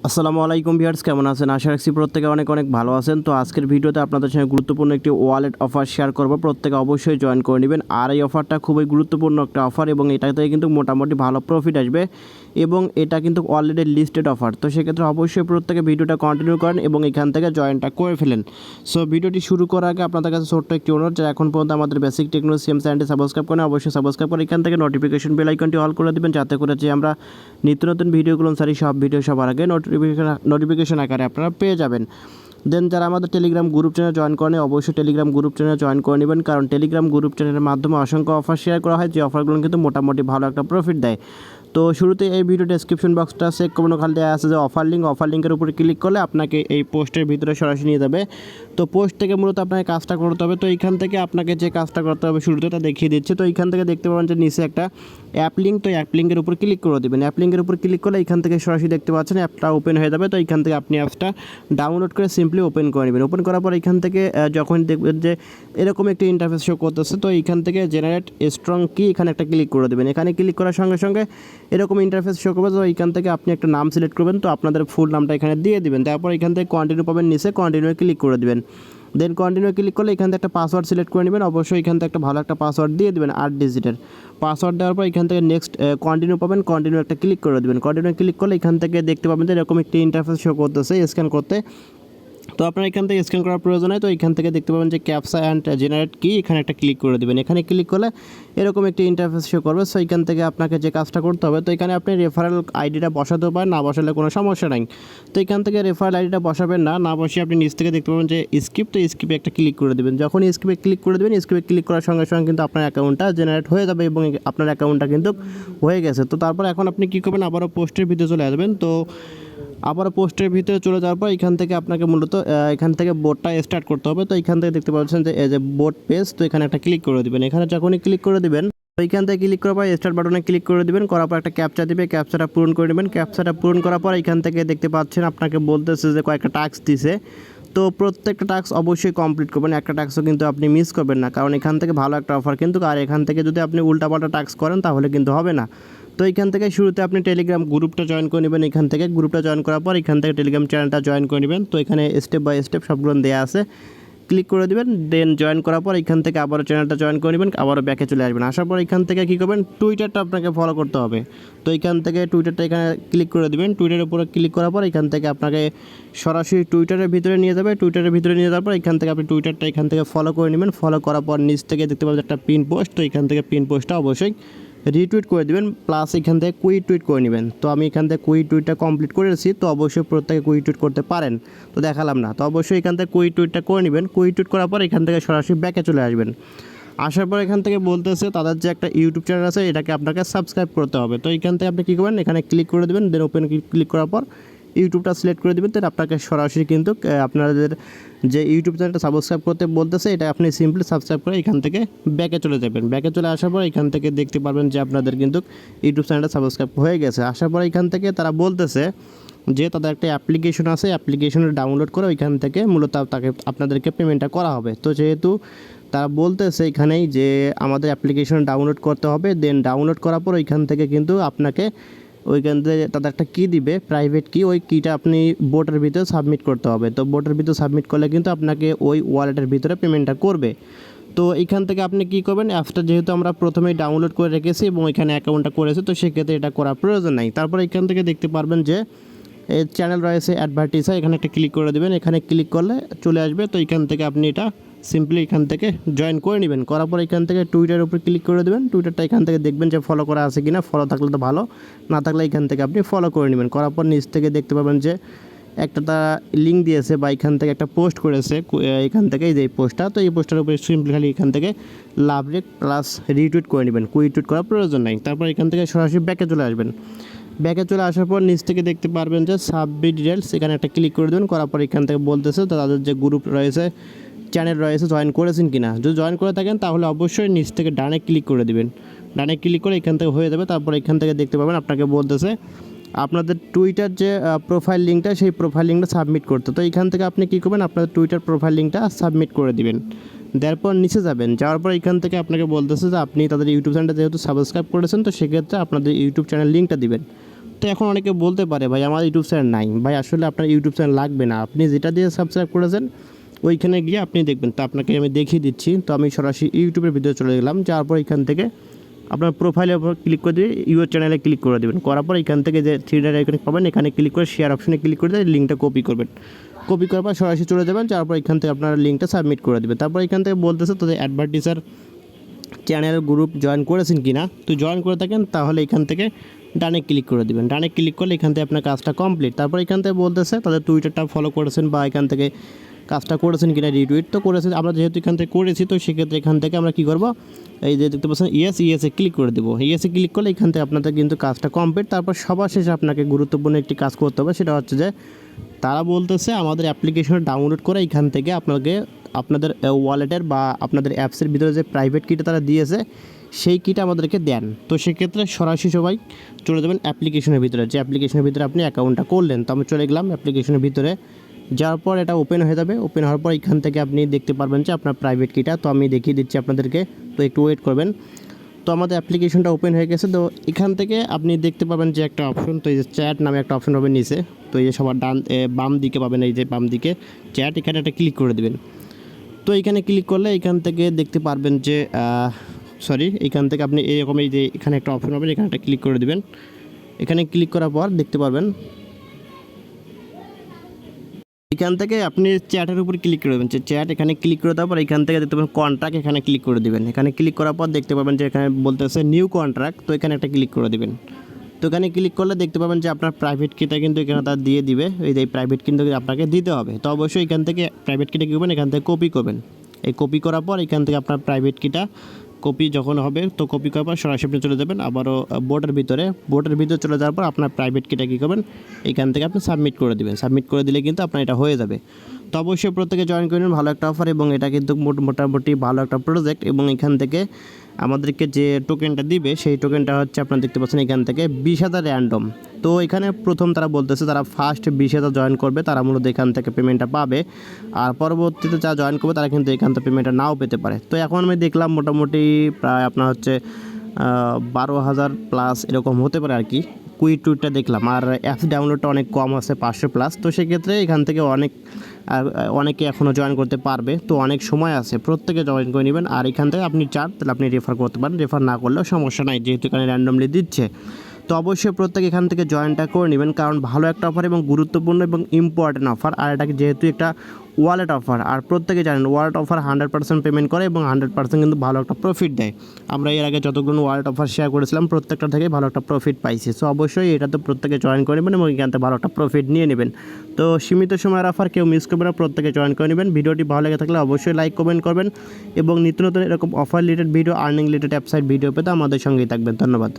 আসসালামু আলাইকুম ভিউয়ার্স, কেমন আছেন? আশা রাখছি প্রত্যেকে অনেক অনেক ভালো আছেন। তো আজকের ভিডিওতে আপনাদের সঙ্গে গুরুত্বপূর্ণ একটি ওয়ালেট অফার শেয়ার করব। প্রত্যেকে অবশ্যই জয়েন করে নেবেন। আর এই অফারটা খুবই গুরুত্বপূর্ণ একটা অফার এবং এটাতে কিন্তু মোটামুটি ভালো প্রফিট আসবে এবং এটা কিন্তু অলরেডি লিস্টেড অফার। তো সেক্ষেত্রে অবশ্যই প্রত্যেকে ভিডিওটা কন্টিনিউ করেন এবং এখান থেকে জয়েনটা করে ফেলেন। সো ভিডিওটি শুরু করার আগে আপনাদের কাছে ছোট্ট একটি অনুরোধ, যারা এখন পর্যন্ত আমাদের বেসিক টেকনোলজি সিএম চ্যানেলটি সাবস্ক্রাইব করেন অবশ্যই সাবস্ক্রাইব করে এখান থেকে নোটিফিকেশন বেল আইকনটি অল করে দেবেন, যাতে করে যে আমরা নিত্য নতুন ভিডিওগুলো সারি সব ভিডিও সবার আগে নোটিফিকেশন আকারে আপনারা পেয়ে যাবেন। দেন যারা আমাদের টেলিগ্রাম গ্রুপ চ্যানেল জয়েন করেন অবশ্যই টেলিগ্রাম গ্রুপ চ্যানেল জয়েন করে নেবেন, কারণ টেলিগ্রাম গ্রুপ চ্যানেলের মাধ্যমে অসংখ্য অফার শেয়ার করা হয়, যে অফারগুলো কিন্তু মোটামুটি ভালো একটা প্রফিট দেয়। তো শুরুতে এই ভিডিও ডেসক্রিপশন বক্সটা চেক করবেন, ওখানে দেওয়া আছে যে অফার লিঙ্কের উপরে ক্লিক করলে আপনাকে এই পোস্টের ভিতরে সরাসরি নিয়ে যাবে। তো পোস্ট থেকে মূলত আপনাকে কাজটা করতে হবে। তো এইখান থেকে আপনাকে যে কাজটা করতে হবে শুরুতে তা দেখিয়ে দিচ্ছে। তো এইখান থেকে দেখতে পাবেন যে নিচে একটা অ্যাপ লিঙ্ক, তো অ্যাপ লিঙ্কের উপর ক্লিক করে দেবেন। অ্যাপ লিঙ্কের উপর ক্লিক করলে এইখান থেকে সরাসরি দেখতে পাচ্ছেন অ্যাপটা ওপেন হয়ে যাবে। তো এইখান থেকে আপনি অ্যাপসটা ডাউনলোড করে সিম্পলি ওপেন করে নেবেন। ওপেন করার পর এখান থেকে যখন দেখবেন যে এরকম একটি ইন্টারফেস শো করতেছে, তো এইখান থেকে জেনারেট স্ট্রং কি এখানে একটা ক্লিক করে দেবেন। এখানে ক্লিক করার সঙ্গে সঙ্গে এরকম ইন্টারফেস শো করবে। তো এইখান থেকে আপনি একটা নাম সিলেক্ট করবেন, তো আপনাদের ফুল নামটা এখানে দিয়ে দিবেন। তারপর এখান থেকে কন্টিনিউ পাবেন, নিচে কন্টিনিউ ক্লিক করে দেবেন। দেন কন্টিনিউ ক্লিক করলে এখান থেকে একটা পাসওয়ার্ড সিলেক্ট করে নেবেন। অবশ্যই এখান থেকে একটা ভালো একটা পাসওয়ার্ড দিয়ে দেবেন, 8 ডিজিটের পাসওয়ার্ড দেওয়ার পর এখান থেকে নেক্সট কন্টিনিউ পাবেন, কন্টিনিউ একটা ক্লিক করে দেবেন। কন্টিনিউ ক্লিক করলে এখান থেকে দেখতে পাবেন যে এরকম একটি ইন্টারফেস শো করতেছে স্ক্যান করতে। তো আপনার এখান থেকে স্ক্যান করার প্রয়োজন হয়। তো এখান থেকে দেখতে পাবেন যে ক্যাপসা অ্যান্ড জেনারেট কি, এখানে একটা ক্লিক করে দেবেন। এখানে ক্লিক করলে এরকম একটি ইন্টারফেস শো করবে। সো এখান থেকে আপনাকে যে কাজটা করতে হবে, তো এখানে আপনি রেফারেল আইডিটা বসাতেও পারেন, না বসালে কোনো সমস্যা নাই। তো এখান থেকে রেফারেল আইডিটা বসাবেন না বসিয়ে আপনি নিচ থেকে দেখতে পাবেন যে স্কিপ, তো স্কিপে একটা ক্লিক করে দেবেন। যখন স্কিপে ক্লিক করে দেবেন, স্কিপে ক্লিক করার সঙ্গে সঙ্গে কিন্তু আপনার অ্যাকাউন্টটা জেনারেট হয়ে যাবে এবং আপনার অ্যাকাউন্টটা কিন্তু হয়ে গেছে। তো তারপর এখন আপনি কী করবেন, আবারও পোস্টের ভিতরে চলে আসবেন। তো আবার পোস্টের ভিতরে চলে যাওয়ার পর এখান থেকে আপনাকে মূলত এখান থেকে বোটটা স্টার্ট করতে হবে। তো এখান থেকে দেখতে পাচ্ছেন যে এই যে বোট পেজ, তো এখানে একটা ক্লিক করে দেবেন। এখানে যখনই ক্লিক করে দেবেন, তো এইখান থেকে ক্লিক করার পর স্টার্ট বাটনে ক্লিক করে দেবেন। করার পর একটা ক্যাপচা দিবে, ক্যাপচাটা পূরণ করে নেবেন। ক্যাপচাটা পূরণ করার পর এখান থেকে দেখতে পাচ্ছেন আপনাকে বলতেছে যে কয়েকটা টাস্ক দিছে। তো প্রত্যেকটা টাস্ক অবশ্যই কমপ্লিট করবেন, একটা টাস্কও কিন্তু আপনি মিস করবেন না, কারণ এখান থেকে ভালো একটা অফার কিন্তু। আর এখান থেকে যদি আপনি উল্টাপাল্টা টাস্ক করেন তাহলে কিন্তু হবে না। তো এইখান থেকে শুরুতে আপনি টেলিগ্রাম গ্রুপটা জয়েন করে নেবেন। এখান থেকে গ্রুপটা জয়েন করার পর এখান থেকে টেলিগ্রাম চ্যানেলটা জয়েন করে নেবেন। তো এখানে স্টেপ বাই স্টেপ সবগুলো দেওয়া আছে, ক্লিক করে দেবেন। দেন জয়েন করার পর এখান থেকে আবারও চ্যানেলটা জয়েন করে নেবেন, আবারও ব্যাকে চলে আসবেন। আসার পর এখান থেকে কী করবেন, টুইটারটা আপনাকে ফলো করতে হবে। তো এখান থেকে টুইটারটা এখানে ক্লিক করে দেবেন। টুইটারের উপরে ক্লিক করার পর এখান থেকে আপনাকে সরাসরি টুইটারের ভিতরে নিয়ে যাবে। টুইটারের ভিতরে নিয়ে যাওয়ার পর এখান থেকে আপনি টুইটারটা এখান থেকে ফলো করে নেবেন। ফলো করার পর নিচ থেকে দেখতে পাবেন একটা পিন পোস্ট, তো এখান থেকে পিন পোস্টটা অবশ্যই রিটুইট করে দেবেন, প্লাস এখান থেকে কুইট টুইট করে নেবেন। তো আমি এখান থেকে কুইট টুইটটা কমপ্লিট করেছি, তো অবশ্যই প্রত্যেকে কুইট টুইট করতে পারেন, তো দেখালাম না। তো অবশ্যই এখান থেকে কুইট টুইটটা করে নেবেন। কুইট টুইট করার পর এখান থেকে সরাসরি ব্যাকে চলে আসবেন। আসার পর এখান থেকে বলতেছে তাদের যে একটা ইউটিউব চ্যানেল আছে এটাকে আপনাকে সাবস্ক্রাইব করতে হবে। তো এখান থেকে আপনি কী করবেন, এখানে ক্লিক করে দেবেন। দেন ওপেন ক্লিক করার পর ইউটিউবটা সিলেক্ট করে দেবেন। তো আপনাকে সরাসরি কিন্তু আপনাদের যে ইউটিউব চ্যানেলটা সাবস্ক্রাইব করতে বলতেছে এটা আপনি সিম্পলি সাবস্ক্রাইব করে এখান থেকে ব্যাকে চলে যাবেন। ব্যাকে চলে আসার পর এখান থেকে দেখতে পারবেন যে আপনাদের কিন্তু ইউটিউব চ্যানেলটা সাবস্ক্রাইব হয়ে গেছে। আসার পর এখান থেকে তারা বলতেছে যে তাদের একটা অ্যাপ্লিকেশন আছে, অ্যাপ্লিকেশনটা ডাউনলোড করে ওইখান থেকে মূলত আপনাদেরকে পেমেন্টটা করা হবে। তো যেহেতু তারা বলতেছে এখানেই যে আমাদের অ্যাপ্লিকেশন ডাউনলোড করতে হবে, দেন ডাউনলোড করার পর ওইখান থেকে কিন্তু আপনাকে ওইখান থেকে তাদের একটা কী দিবে, প্রাইভেট কি, ওই কিটা আপনি বোটের ভিতরে সাবমিট করতে হবে। তো বোটের ভিতরে সাবমিট করলে কিন্তু আপনাকে ওই ওয়ালেটের ভিতরে পেমেন্টটা করবে। তো এখান থেকে আপনি কী করবেন, অ্যাপসটা যেহেতু আমরা প্রথমেই ডাউনলোড করে রেখেছি এবং এখানে অ্যাকাউন্টটা করেছি, তো সেক্ষেত্রে এটা করার প্রয়োজন নাই। তারপর এখান থেকে দেখতে পারবেন যে এই চ্যানেল রয়েছে অ্যাডভার্টাইজ, এখানে একটা ক্লিক করে দেবেন। এখানে ক্লিক করলে চলে আসবে। তো এখান থেকে আপনি এটা সিম্পলি এখান থেকে জয়েন করে নেবেন। করার পর এখান থেকে টুইটারের উপর ক্লিক করে দেবেন। টুইটারটা এখান থেকে দেখবেন যে ফলো করা আছে কিনা, ফলো থাকলে তো ভালো, না থাকলে এখান থেকে আপনি ফলো করে নেবেন। করার পর নিচ থেকে দেখতে পাবেন যে একটা তারা লিঙ্ক দিয়েছে বা এখান থেকে একটা পোস্ট করেছে, এখান থেকে এই যে পোস্টটা, তো এই পোস্টার উপরে সিম্পলি খালি এখান থেকে লাভ রেট প্লাস রিটুইট করে নেবেন, কুইট টুইট করার প্রয়োজন নাই। তারপর এখান থেকে সরাসরি ব্যাকে চলে আসবেন। ব্যাকে চলে আসার পর নিচ থেকে দেখতে পারবেন যে সাবমিট ডিটেলস, এখানে একটা ক্লিক করে দেবেন। করার পর এখান থেকে বলতেছে তাদের যে গ্রুপ রয়েছে, চ্যানেল রয়েছে, জয়েন করেছেন কিনা। যদি জয়েন করে থাকেন তাহলে অবশ্যই নিচ থেকে ডানে ক্লিক করে দেবেন। ডানে ক্লিক করে এখান থেকে হয়ে যাবে। তারপর এখান থেকে দেখতে পাবেন আপনাকে বলতেছে আপনাদের টুইটার যে প্রোফাইল লিঙ্কটা, সেই প্রোফাইল লিঙ্কটা সাবমিট করতে। তো এখান থেকে আপনি কী করবেন, আপনাদের টুইটার প্রোফাইল লিঙ্কটা সাবমিট করে দিবেন। দেওয়ার পর নিচে যাবেন, যাওয়ার পর এখান থেকে আপনাকে বলতেছে যে আপনি তাদের ইউটিউব চ্যানেলটা যেহেতু সাবস্ক্রাইব করেছেন, তো সেক্ষেত্রে আপনাদের ইউটিউব চ্যানেল লিঙ্কটা দিবেন। তো তো এখন অনেকে বলতে পারে ভাই আমার ইউটিউব চ্যানেল নাই। ভাই আসলে আপনার ইউটিউব চ্যানেল লাগবে না, আপনি যেটা দিয়ে সাবস্ক্রাইব করেছেন ওইখানে গিয়ে আপনি দেখবেন। তো আপনাকে আমি দেখিয়ে দিচ্ছি। তো আমি সরাসরি ইউটিউবের ভিতরে চলে গেলাম, যাওয়ার পর এখান থেকে আপনার প্রোফাইলের উপর ক্লিক করে দিয়ে ইউর চ্যানেলে ক্লিক করে দেবেন। করার পর এখান থেকে যে থ্রি ডট আইকনে পাবেন এখানে ক্লিক করে শেয়ার অপশনে ক্লিক করে দিয়ে লিঙ্কটা কপি করবেন। কপি করার পর সরাসরি চলে যাবেন, যাওয়ার পর এখান থেকে আপনারা লিঙ্কটা সাবমিট করে দেবেন। তারপর এখান থেকে বলতেছে তাদের অ্যাডভার্টিসার চ্যানেল গ্রুপ জয়েন করেছেন কি না। তো জয়েন করে থাকেন তাহলে এখান থেকে ডানে ক্লিক করে দেবেন। ডানে ক্লিক করলে এখান থেকে আপনার কাজটা কমপ্লিট। তারপর এখান থেকে বলতেছে তাদের টুইটারটা ফলো করেছেন বা এখান থেকে কাজটা করেছেন কিনা, রিটুইট তো করেছেন। আমরা যেহেতু এখান থেকে করেছি তো সেক্ষেত্রে এখান থেকে আমরা কী করবো, এই যে দেখতে পাচ্ছেন ইয়েসে ক্লিক করে দেবো। ইয়েসে ক্লিক করলে এখান থেকে আপনাদের কিন্তু কাজটা কমপ্লিট। তারপর সবার শেষে আপনাকে গুরুত্বপূর্ণ একটি কাজ করতে হবে, সেটা হচ্ছে যে তারা বলতেছে আমাদের অ্যাপ্লিকেশন ডাউনলোড করে এখান থেকে আপনাদের ওয়ালেটের বা আপনাদের অ্যাপসের ভিতরে যে প্রাইভেট কিটা তারা দিয়েছে সেই কিটা আমাদেরকে দেন। তো সেক্ষেত্রে সরাসরি সবাই চলে যাবেন অ্যাপ্লিকেশনের ভিতরে, যে অ্যাপ্লিকেশনের ভিতরে আপনি অ্যাকাউন্টটা করলেন। তো আমি চলে গেলাম অ্যাপ্লিকেশনের ভিতরে, যাওয়ার পর এটা ওপেন হয়ে যাবে। ওপেন হওয়ার পর এখান থেকে আপনি দেখতে পারবেন যে আপনার প্রাইভেট কিটা। তো আমি দেখিয়ে দিচ্ছি আপনাদেরকে, তো একটু ওয়েট করবেন। তো আমাদের অ্যাপ্লিকেশনটা ওপেন হয়ে গেছে। তো এখান থেকে আপনি দেখতে পাবেন যে একটা অপশন, তো এই যে চ্যাট নামে একটা অপশন পাবেন নিচে। তো এই যে সবার বাম দিকে পাবেন, এই যে বাম দিকে চ্যাট, এখানে একটা ক্লিক করে দেবেন। তো এখানে ক্লিক করলে এখান থেকে দেখতে পারবেন যে এখান থেকে আপনি এরকম এই যে এখানে একটা অপশন পাবেন, এখানে একটা ক্লিক করে দেবেন। এখানে ক্লিক করার পর দেখতে পারবেন এখান থেকে আপনি চ্যাটের উপর ক্লিক করে দেবেন। যে চ্যাট এখানে ক্লিক করে দেওয়ার পর এখান থেকে দেখতে পাবেন কন্ট্রাক্ট, এখানে ক্লিক করে দেবেন। এখানে ক্লিক করার পর দেখতে পাবেন যে এখানে বলতেছে নিউ কন্ট্রাক্ট, তো এখানে একটা ক্লিক করে দেবেন। তো এখানে ক্লিক করলে দেখতে পাবেন যে আপনার প্রাইভেট কিটা কিন্তু এখানে তার দিয়ে দিবে। এই যে প্রাইভেট কিন্তু আপনাকে দিতে হবে। তো অবশ্যই এখান থেকে প্রাইভেট কিটা কী করবেন, এখান থেকে কপি করবেন। এই কপি করার পর এখান থেকে আপনার প্রাইভেট কিটা কপি যখন হবে, তো কপি করার পর সরাসরি আপনি চলে যাবেন আবারও বোটের ভিতরে চলে যাওয়ার পর আপনার প্রাইভেট কিটা কী করবেন, এখান থেকে আপনি সাবমিট করে দেবেন। সাবমিট করে দিলে কিন্তু আপনার এটা হয়ে যাবে। তো অবশ্যই প্রত্যেকে জয়েন করে নিন, ভালো একটা অফার এবং এটা কিন্তু মোটামুটি ভালো একটা প্রজেক্ট। এবং এখান থেকে আমাদেরকে যে টোকেনটা দিবে সেই টোকেনটা হচ্ছে আপনারা দেখতে পাচ্ছেন এখান থেকে 20,000 র্যান্ডম। তো এখানে প্রথম তারা বলতেছে তারা ফার্স্ট 20,000 জয়েন করবে, তারা মূলত এখান থেকে পেমেন্টটা পাবে। আর পরবর্তীতে যারা জয়েন করবে তারা কিন্তু এখান থেকে পেমেন্টটা নাও পেতে পারে। তো এখন আমি দেখলাম মোটামুটি প্রায় আপনার হচ্ছে 12,000 প্লাস এরকম হতে পারে আর কি। কুইক টুইটটা দেখলাম, আর অ্যাপস ডাউনলোডটা অনেক কম আছে 500 প্লাস। তো সেক্ষেত্রে এখান থেকে অনেকে এখনও জয়েন করতে পারবে। তো অনেক সময় আছে, প্রত্যেকে জয়েন করে নেবেন। আর এখান থেকে আপনি চান তাহলে আপনি রেফার করতে পারেন, রেফার না করলেও সমস্যা নাই, যেহেতু এখানে র্যান্ডমলি দিচ্ছে। তো অবশ্যই প্রত্যেকে এখান থেকে জয়েনটা করে নেবেন, কারণ ভালো একটা অফার এবং গুরুত্বপূর্ণ এবং ইম্পর্টেন্ট অফার। আর এটাকে যেহেতু একটা ওয়ালেট অফার, আর প্রত্যেকে জানেন ওয়ালেট অফার 100% পেমেন্ট করে এবং 100% কিন্তু ভালো একটা প্রফিট দেয়। আমরা এর আগে যতগুলো ওয়ালেট অফার শেয়ার করেছিলাম প্রত্যেকটা থেকে ভালো একটা প্রফিট পাইছি। সো অবশ্যই এটা তো প্রত্যেকে জয়েন করে নেবেন এবং এখান থেকে ভালো একটা প্রফিট নিয়ে নেবেন। তো সীমিত সময়ের অফার, কেউ মিস করবেন না, প্রত্যেকে জয়েন করে নেবেন। ভিডিওটি ভালো লেগে থাকলে অবশ্যই লাইক কমেন্ট করবেন এবং নিত্য নতুন এরকম offer related video, earning related website video পেতে আমাদের সঙ্গেই থাকবেন। ধন্যবাদ।